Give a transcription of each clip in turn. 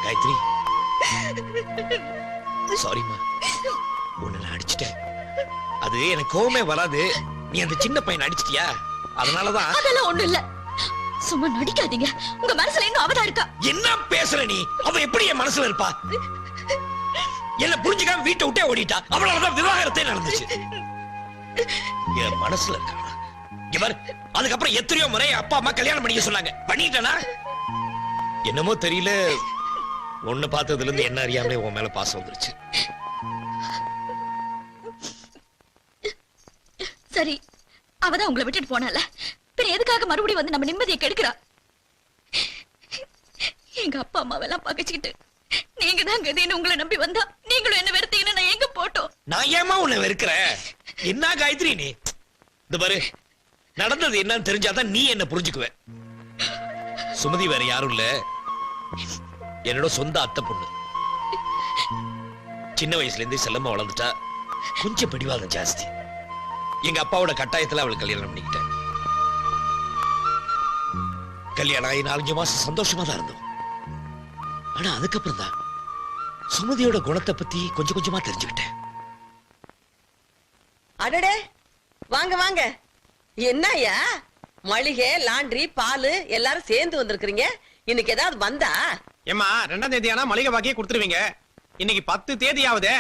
காயத்ரி சாரிம்மா, உன்னை நான் அடிச்சிட்டேன். அது எனக்கு கோவமே வராது. நீ அந்த சின்ன பையன் அடிச்சிட்டியா, அதனாலதான். அதெல்லாம் ஒண்ணு இல்ல, சும்மா நடிக்காதீங்க. உங்க மனசுல இன்னும் அவதான் இருக்கா. என்ன பேசுற நீ? அவ எப்படி என் மனசுல இருப்பா? என்ன புரிஞ்சுக்காம வீட்டை விட்டே ஓடிட்டா. அவளாலதான் விவாகரத்தே நடந்துச்சு. என் மனசுல இருக்கா இவர். அதுக்கப்புறம் எத்தனையோ முறை அப்பா அம்மா கல்யாணம் பண்ணிக்க சொன்னாங்க, பண்ணிட்டேனா? என்னமோ தெரியல, ஒண்ணு பார்த்ததுல இருந்து என்ன அறியாமலே உன் மேல பாசம் வந்துருச்சு. சரி, அவதான் உங்களை விட்டுட்டு போனால, பின்ன எதுக்காக மறுபடியும் வந்து நம்ம நிம்மதியை கெடுக்கிறா? எங்க அப்பா அம்மாவெல்லாம் பகைச்சுக்கிட்டு நீங்க தான் கதின்னு உங்களை நம்பி வந்தா, நீங்களும் என்ன வெறுத்தீங்கன்னு நான் எங்க போட்டோம்? நான் ஏமா உன்னை வெறுக்கிறேன்? என்ன காயத்ரி நீ? இந்த பாரு, நடந்தது என்னன்னு தெரிஞ்சாதான் நீ என்ன புரிஞ்சுக்குவ. சுமதி வேற யாரும் இல்ல, என்னோட சொந்த அத்தை பொண்ணு. சின்ன வயசுல இருந்தே செல்லமா வளர்ந்துட்டா, கொஞ்சம் பிடிவாதம் ஜாஸ்தி. எங்க அப்பாவோட கட்டாயத்துல அவளை கல்யாணம் பண்ணிக்கிட்டேன். கல்யாணம் ஆகி 4-5 மாசம் சந்தோஷமா தான் இருந்தோம். ஆனா அதுக்கப்புறம் தான் சுமதியோட குணத்தை பத்தி கொஞ்சம் கொஞ்சமா தெரிஞ்சுக்கிட்டேன். அடடே, வாங்க வாங்க. என்னய்யா, மளிகை, லாண்டரி, பால் எல்லாரும் சேர்ந்து வந்திருக்கிறீங்க. இன்னைக்கு ஏதாவது வந்தா? ஏமா 2ஆம் தேதி ஆனா மளிகை பாக்கியே கொடுத்துருவீங்க. இன்னைக்கு 10 தேதியாவது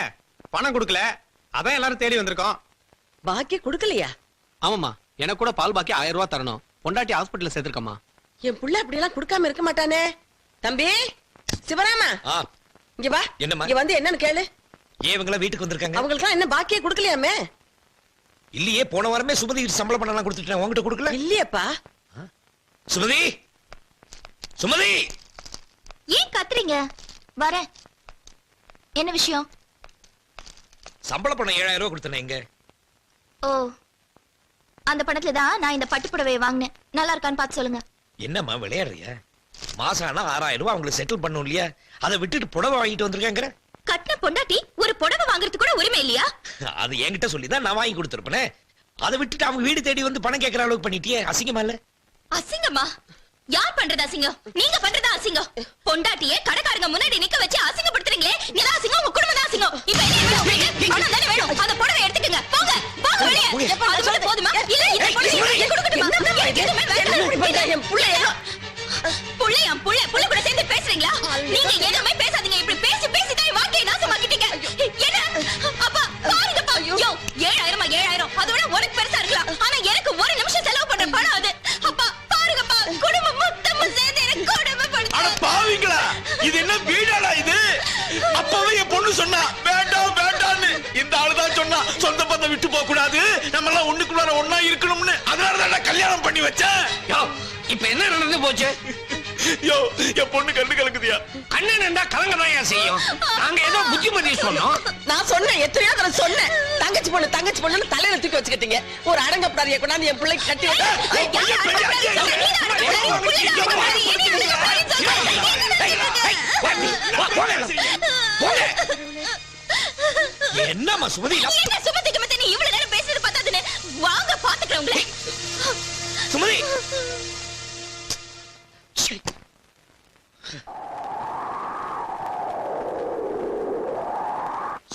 பணம் கொடுக்கல, அதான் எல்லாரும் தேடி வந்திருக்கோம். பாக்கி கொடுக்கலையா? ஆமாமா, எனக்கு கூட பால் பாக்கி 1000 ரூபாய் தரணும். பொண்டாட்டி ஹாஸ்பிட்டல்ல சேர்த்திருக்கமா. என் புள்ள அப்படி எல்லாம் கொடுக்காம இருக்க மாட்டானே. தம்பி சிவராமா, இங்க வா. என்னம்மா? இங்க வந்து என்னன்னு கேளு. ஏன் இவங்க வீட்டுக்கு வந்திருக்காங்க? அவங்களுக்கு என்ன பாக்கியே கொடுக்கலையாமே? இல்லையே, போன வாரமே சுமதி சம்பளம் பண்ணலாம் கொடுத்துட்டேன், உங்ககிட்ட கொடுக்கல. இல்லையப்பா. சுமதி, சுமதி, ஏன் கத்துறீங்க? வரேன். என்ன விஷயம்? சம்பள பணம் 7000 ரூபாய் கொடுத்தேன். எங்க? ஓ, அந்த பணத்துல தான் நான் இந்த பட்டு புடவையை வாங்கினேன். நல்லா இருக்கான்னு பார்த்து சொல்லுங்க. என்னம்மா விளையாடுறியா? மாசம் ஆனா 6000 ரூபாய் அவங்களுக்கு செட்டில் பண்ணும் இல்லையா? அதை விட்டுட்டு புடவை வாங்கிட்டு வந்திருக்கேங்கிற. கட்டின பொண்டாட்டி ஒரு புடவை வாங்குறது கூட உரிமை இல்லையா? அது என்கிட்ட சொல்லிதான் நான் வாங்கி கொடுத்திருப்பேன். அதை விட்டுட்டு அவங்க வீடு தேடி வந்து பணம் கேட்கற அளவுக்கு பண்ணிட்டியே, அசிங்கமா இல்ல? அசிங்கமா? யார் பண்றது அசிங்கம்? நீங்க பண்றதா அசிங்கம். பொண்டாட்டியே கடைக்காரங்க முன்னாடி நிக்க வச்சு அசிங்கப்படுத்துறீங்களே, நீங்க அசிங்கம், உங்க குடும்பம் தான் அசிங்கம். இப்ப என்ன வேணும் உங்களுக்கு? பணம் தானே வேணும். அந்த புடவை எடுத்துக்கங்க, போங்க போங்க வெளியே. அது மட்டும் போதுமா? இல்ல இந்த புடவை எனக்கு கொடுக்கணுமா? எனக்கு எதுவுமே வேண்டாம். என் புள்ளைய புள்ளையா? புள்ள கூட சேர்ந்து பேசுறீங்களா? நீங்க எதுவுமே பேசாதீங்க. இப்படி பேசி பேசி தான் வாக்கியை நாசமாக்கிட்டீங்க. என்ன அப்பா பாருங்கப்பா. ஐயோ 7000 அதோட உனக்கு பெருசா இருக்கலாம், ஆனா எனக்கு ஒரு நிமிஷம் செலவு பண்ற பணம் அது. அப்பா பாருங்கப்பா, குடும்பம் மொத்தமும் சேர்ந்து எனக்கு கொடுமைப்படுத்து. அட பாவிங்களா, இது என்ன வீடாடா இது? அப்பவே என் பொண்ணு சொன்னா வேண்டாம் வேண்டாம்னு. இந்த ஆளுதான் சொன்னா சொந்த பந்தம் விட்டு போக கூடாது, நம்ம எல்லாம் ஒண்ணுக்குள்ள ஒண்ணா இருக்கணும்னு. அதனாலதான் நான் கல்யாணம் பண்ணி வச்சேன். இப்ப என்ன நடந்து போச்சு? யோ, என் பொண்ணு கண்ணு கலக்குதியா? அண்ணன் என்ன கலங்கதான் செய்யும்? நாங்க ஏதோ புத்திமதி சொன்னோம். நான் சொன்னேன், எத்தனையோ தடவை சொன்னேன். தங்கச்சி பொண்ணு தலையில தூக்கி வச்சுக்கிட்டீங்க. ஒரு அடங்கப்படாதிய கொண்டாந்து என் பிள்ளைக்கு கட்டி என்னம்மா சுமதி? என்ன சுமதிக்கு மத்த நீ இவ்வளவு நேரம் பேசுறது பத்தாதுன்னு வாங்க பாத்துக்கிறேன் உங்களை. சுமதி,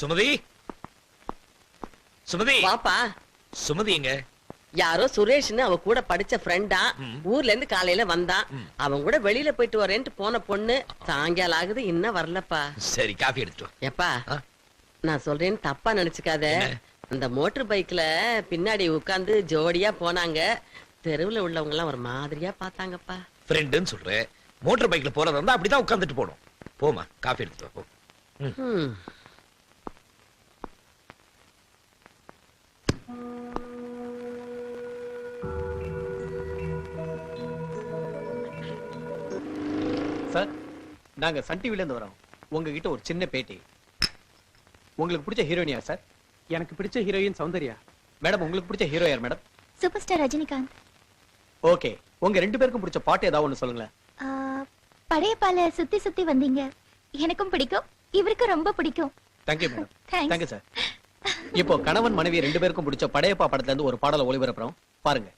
சுமதி, சுமதி வாப்பா. சுமதி எங்க? யாரோ சுரேஷ்னு அவ கூட படிச்ச ஃப்ரெண்டா, ஊர்ல இருந்து காலையில வந்தான். அவன் கூட வெளியில போயிட்டு வரேன்ட்டு போன பொண்ணு சாயங்காலம் ஆகுது, இன்னும் வரலப்பா. சரி, காபி எடுத்துட்டு வா. எப்பா, நான் சொல்றேன்னு தப்பா நினைச்சுக்காத. அந்த மோட்டர் பைக்ல பின்னாடி உட்கார்ந்து ஜோடியா போனாங்க. தெருவுல உள்ளவங்க எல்லாம் ஒரு மாதிரியா பார்த்தாங்கப்பா. ஃப்ரெண்டுன்னு சொல்றேன், மோட்டார் பைக்ல போறதா இருந்தா அப்படிதான் உட்கார்ந்துட்டு போணும். போமா, காபி எடுத்துட்டு வா. சார், நாங்க சன் டிவில இருந்து வரோம். உங்ககிட்ட ஒரு சின்ன பேட்டி. உங்களுக்கு பிடிச்ச ஹீரோயின் யார் சார்? எனக்கு பிடிச்ச ஹீரோயின் சௌந்தர்யா. மேடம், உங்களுக்கு பிடிச்ச ஹீரோ யார் madam? Super star Rajinikanth. Okay, உங்க 2 பேருக்கும் பிடிச்ச பாட்டு ஏதாவது ஒண்ணு சொல்லுங்களேன். படையப்பால சுத்தி சுத்தி வந்தீங்க எனக்கும் பிடிக்கும், இவருக்கு ரொம்ப பிடிக்கும். Thank you madam. Thank you sir. இப்போ கணவன் மனைவி 2 பேருக்கும் பிடிச்ச படையப்பா படத்துல இருந்து ஒரு பாடலை ஒளிபரப்புறோம், பாருங்க.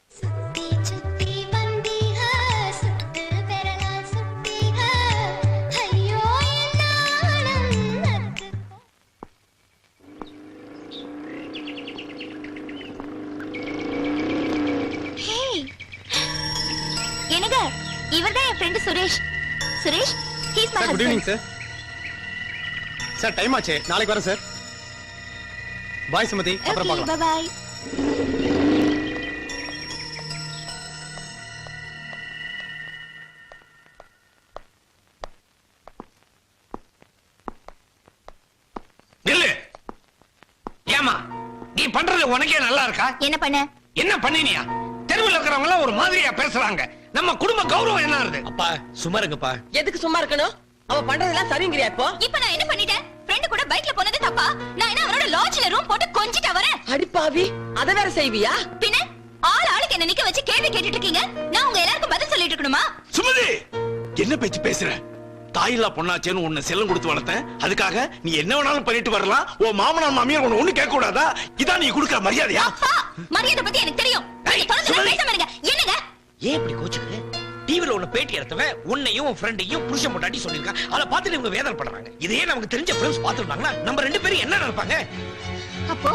தினகர், இவர்தான் என் friend Suresh. Suresh, he's my sir good husband. Evening sir. Sir time ஆச்சு, நாளைக்கு வரேன் சார். பாய் சுமதி, அப்புறம் Okay, பார்க்கலாம். bye-bye. நில்லு. ஏமா நீ பண்றது உனக்கே நல்லா இருக்கா? என்ன பண்ண? என்ன பண்ணினியா? தெருவில் இருக்கிறவங்க எல்லாம் ஒரு மாதிரியா பேசுறாங்க. நம்ம குடும்ப கௌரவம் என்ன ஆகுது? அப்பா சும்மா இருங்கப்பா. எதுக்கு சும்மா இருக்கணும்? அவ பண்றதெல்லாம் சரிங்கிறியா இப்போ? இப்ப நான் என்ன பண்ணிட்டேன்? ஃப்ரெண்ட் கூட பைக்ல போனது தப்பா? நான் என்ன அவனோட லாட்ஜ்ல ரூம் போட்டு கொஞ்சிட்ட வரேன்? அடிப்பாவி, அத வேற செய்வியா? பின்ன ஆளுக்கு என்ன நிக்க வச்சு கேள்வி கேட்டுட்டு இருக்கீங்க. நான் உங்க எல்லாருக்கும் பதில் சொல்லிட்டு இருக்கணுமா? சுமதி, என்ன பேச்சு பேசுற? தாயில்லா பொண்ணாச்சேன்னு உன்னை செல்லம் கொடுத்து வளர்த்தேன். அதுக்காக நீ என்ன வேணாலும் பண்ணிட்டு வரலாம். உன் மாமனார் மாமியார் உன்னை ஒண்ணு கேட்க கூடாதா? இதான் நீ கொடுக்கிற மரியாதையா? அப்பா, மரியாதை பத்தி எனக்கு தெரியும். நீங்க தொடர்ந்து பேசாம இருங்க. என்னங்க? ஏன் இப்படி கோச்சுக்கிற? டிவில உன்னை பேட்டி எடுத்தவன் உன்னையும் உன் ஃப்ரெண்டையும் புருஷன் முட்டாட்டி சொல்லிருக்கான். அதை பார்த்துட்டு இவங்க வேதனைப்படுறாங்க. இதையே நமக்கு தெரிஞ்ச ஃப்ரெண்ட்ஸ் பார்த்துருந்தாங்கன்னா நம்ம ரெண்டு பேரும் என்ன நினைப்பாங்க? அப்போ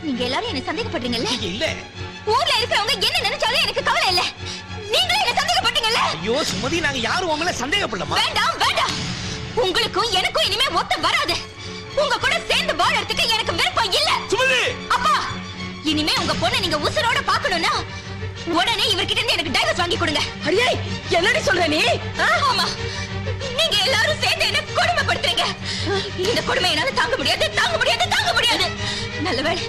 நீங்க எல்லாரும் என்ன சந்தேகப்படுறீங்கல்ல? இல்ல. ஊர்ல இருக்கிறவங்க என்ன நினைச்சாலும் எனக்கு கவலை இல்ல. நீங்களே என்ன சந்தேகப்பட்டீங்கல்ல? ஐயோ சுமதி, நாங்க யாரும் உங்களை சந்தேகப்படலாமா? வேண்டாம் வேண்டாம். உங்களுக்கும் எனக்கும் இனிமே ஒத்து வராது. உங்க கூட சேர்ந்து வாழறதுக்கு எனக்கு விருப்பம் இல்ல. சுமதி, அப்பா, இனிமே உங்க பொண்ணை நீங்க உசுரோட பார்க்கணும்னா உடனே இவர்கிட்ட இருந்து எனக்கு டைவர்ஸ் வாங்கி கொடுங்க. அடியே, என்னடி சொல்ற நீ? ஆமா, நீங்க எல்லாரும் சேர்ந்து என்ன கொடுமைப்படுத்துறீங்க. இந்த கொடுமை என்னால தாங்க முடியாது, தாங்க முடியாது, தாங்க முடியாது. நல்லவேளை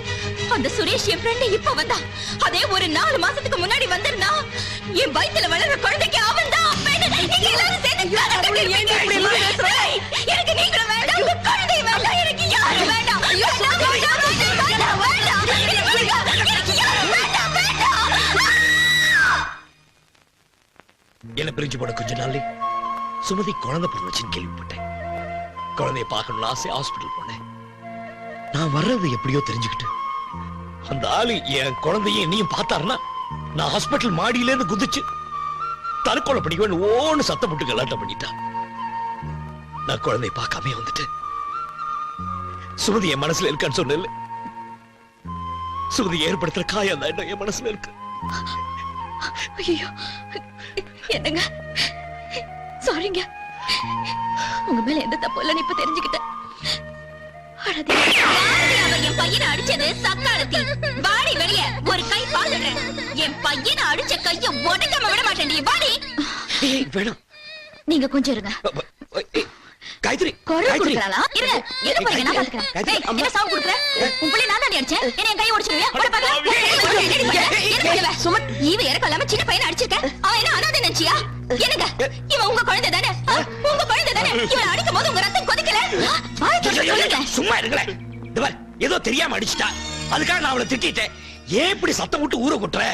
அந்த சுரேஷ் என் ஃப்ரெண்ட் இப்ப வந்தா. அதே ஒரு 4 மாசத்துக்கு முன்னாடி வந்திருந்தா என் வயித்துல வளர்ற குழந்தைக்கு அவன் தான் அப்பேன்னு நீங்க எல்லாரும் சேர்ந்து எனக்கு நீங்களும் வேண்டாம், உங்க குழந்தை வேண்டாம், எனக்கு யாரும் வேண்டாம். வேண்டாம், வேண்டாம், வேண்டாம், வேண்டாம், வேண்டாம். எனக்கு யாரும் வேண்டாம், வேண்டாம். என்ன பிரிஞ்சு போன கொஞ்ச நாள்ல சுமதி குழந்தை பிறந்துச்சுன்னு கேள்விப்பட்டேன். குழந்தைய பார்க்கணும்னு ஆசை ஹாஸ்பிட்டல் போனேன். நான் வர்றது எப்படியோ தெரிஞ்சுக்கிட்டு அந்த ஆளு என் குழந்தைய என்னையும் பார்த்தாருன்னா நான் ஹாஸ்பிட்டல் மாடியில இருந்து குதிச்சு தற்கொலை பண்ணிக்குவேன் ஓன்னு சத்தம் போட்டு கலாட்டம் பண்ணிட்டான். நான் குழந்தைய பார்க்காம வந்துட்டேன். சுமதி என் மனசுல இருக்கான்னு சொன்ன. சுமதி ஏற்படுத்துற காயம் தான் என் மனசுல இருக்கு. ஐயோ, என்னங்க? சாரிங்க. உங்க மேல எந்த தப்பு இல்லைன்னு இப்ப தெரிஞ்சுக்கிட்டேன். என் பையனை அடிச்சது சக்காலத்தி. வாடி வெளிய, ஒரு கை பாத்துடுறேன். என் பையனை அடிச்ச கைய உடைக்காம விட மாட்டேன். வாடி. வேணாம், நீங்க கொஞ்சம் இருங்க. காயத்ரி, குரல் காயத்ரி. கொடுக்கறாளா? இருங்க, எது போறீங்க? நான் பாத்துக்கறேன். ஏய், என்ன சாவு கொடுக்கற? உன் புள்ளை நான் தான் அடிச்சேன். என்ன என் கைய உடைச்சிடுவியா? போட பாக்கலாம். சுமத், இவ இறக்க இல்லாம சின்ன பையனை அடிச்சிருக்க. அவன் என்ன அனாதை நினைச்சியா? என்னங்க, இவன் உங்க குழந்தை தானே? உங்க குழந்தை தானே? இவனை அடிக்கும் போது உங்க ரத்தம் கொதிக்கல? வாய் திறந்து சொல்லுங்க. சும்மா இருங்களேன். இந்த பார், ஏதோ தெரியாம அடிச்சிட்டா. அதுக்காக நான் அவளை திட்டிட்டேன். ஏன் இப்படி சத்தம் விட்டு ஊரை கொட்டுற?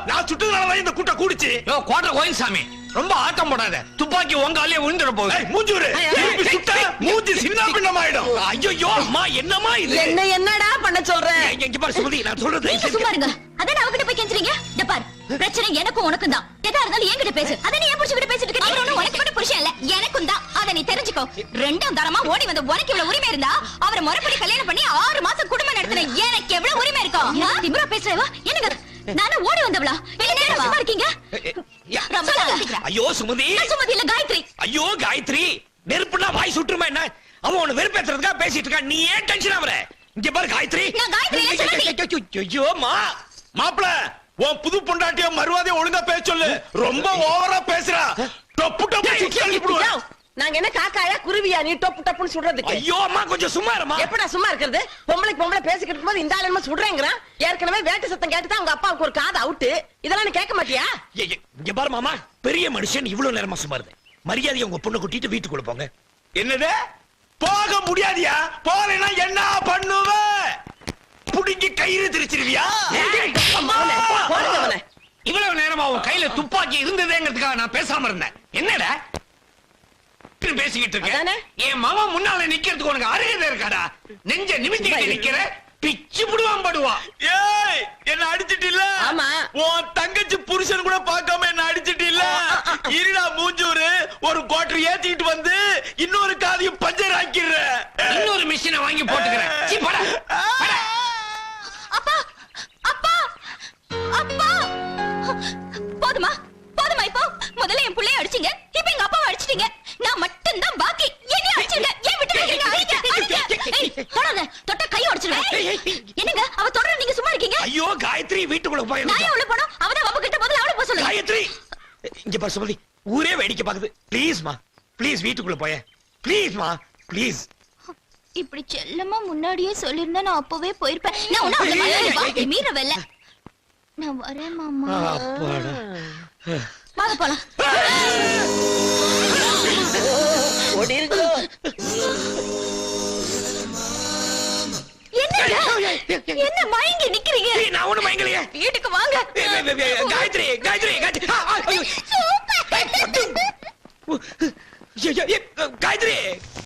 நான் சுட்டுனாலதான் இந்த கூட்டம் கூடிச்சு. கோட்டை கோயில்சாமி, ரொம்ப ஆட்டம் போடாத. துப்பாக்கி உங்க ஆளே விழுந்துட போகுது. மூஞ்சூரு, திருப்பி சுட்டா மூஞ்சி சின்ன பின்னமாயிடும். ஐயோ அம்மா, என்னம்மா இது? என்ன என்னடா பண்ண சொல்ற? இங்க பாரு சுமதி, நான் சொல்றது நீங்க சும்மா இருங்க. அதான் அவகிட்ட போய் கெஞ்சுறீங்க. இந்த பார், பிரச்சனை எனக்கும் உனக்கும் தான். எதா இருந்தாலும் என்கிட்ட பேசு. அத நீ ஏன் புடிச்சுக்கிட்டு பேசிட்டு இருக்க? நீ ஒண்ணும் உனக்கு கூட புருஷன் இல்ல, எனக்கும் தான். அத நீ தெரிஞ்சுக்கோ. 2ஆம் தரமா ஓடி வந்த உனக்கு இவ்வளவு உரிமை இருந்தா அவரை முறைப்படி கல்யாணம் பண்ணி 6 மாசம் குடும்பம் நடத்தின எனக்கு எவ்வளவு உரிமை இருக்கும்? திமிரா பேசுறவா? என்னங்க, நானும் ஓடி வந்தவளா? என்ன நேரம் சும்மா இருக்கீங்க? சொல்லுங்க. ஐயோ சுமதி. நான் சுமதி இல்ல, காயத்ரி. ஐயோ காயத்ரி, நெருப்புனா வாய் சுட்டுருமா என்ன? அவன் உன்னை வெறுப்பேத்துறதுக்காக பேசிட்டு இருக்கான். நீ ஏன் டென்ஷன் ஆவற? இங்க பாரு காயத்ரி. நான் காயத்ரி இல்ல, சுமதி. ஐயோ மா. மாப்பிள, உன் புது பொண்டாட்டிய மறுவாதிய ஒழுங்கா பேச சொல்லு. ரொம்ப ஓவரா பேசுறா. டப்பு டப்பு சுத்தி அனுப்பிடுவேன். நாங்க என்ன காக்காயா குருவியா நீ டொப்பு டப்புன்னு சுடுறதுக்கு? ஐயோ அம்மா, கொஞ்சம் சும்மா இருமா. எப்படா சும்மா இருக்கிறது? பொம்பளைக்கு பொம்பளை பேசிக்கிட்டு இருக்கும்போது இந்த ஆள் என்ன சுடுறேங்கிறான். ஏற்கனவே வேட்டு சத்தம் கேட்டுதான் உங்க அப்பாவுக்கு ஒரு காது அவுட்டு. இதெல்லாம் நீ கேட்க மாட்டியா? இங்க பாரு மாமா, பெரிய மனுஷன் இவ்வளவு நேரமா சும்மா இருந்தேன். மரியாதையை உங்க பொண்ணை கூட்டிட்டு வீட்டுக்குள்ள போங்க. என்னது? போக முடியாதியா? போறேன்னா என்ன பண்ணுவ? புடிங்கி கயிறு திரிச்சிருவியா? போடுங்க அவனை. இவ்வளவு நேரமா உன் கையில துப்பாக்கி இருந்ததேங்கிறதுக்காக நான் பேசாம இருந்தேன். என்னடா பேசிக்கிட்டு இருக்க? அதானே? என் மாமா முன்னால நிக்கிறதுக்கு உனக்கு அருகதை இருக்காடா? நெஞ்ச நிமித்திக்கிட்டு நிக்கிற, பிச்சு புடுவான் படுவா. ஏய், என்ன அடிச்சிட்டில்ல? ஆமா. உன் தங்கச்சி புருஷன் கூட பார்க்காம என்ன அடிச்சிட்டில்ல? இருடா மூஞ்சூரு, ஒரு குவார்டர் ஏத்திட்டு வந்து இன்னொரு காதையும் பஞ்சர் ஆக்கிடுற. இன்னொரு மிஷினை வாங்கி போட்டுக்கிறேன். சீ, போடா, போடா. அப்பா, அப்பா, அப்பா. போதுமா, போதுமா வீட்டுக்குள்ள போய் நான் ஏன் உள்ள போனோம் அவதான் வம்பு கிட்ட முதல்ல அவளை போக சொல்லுங்க காயத்ரி இங்க பாரு சுமதி ஊரே வேடிக்கை பாக்குது ப்ளீஸ்மா ப்ளீஸ் வீட்டுக்குள்ள போய ப்ளீஸ்மா ப்ளீஸ் இப்படி செல்லமா முன்னாடியே சொல்லிருந்தா நான் அப்பவே போயிருப்பேன் நான் ஒண்ணும் அந்த மாதிரி வார்த்தை மீறவில்ல நான் வரேன் மாமா அப்பாடா வாங்க போலாம் ஓடிருக்கோ என்ன மயங்கி நிக்கிறீங்க ஏய், நான் ஒண்ணு மயங்கலையே வீட்டுக்கு வாங்க காயத்ரி காயத்ரி காயத்ரி ஐயோ. ஏய், காயத்ரி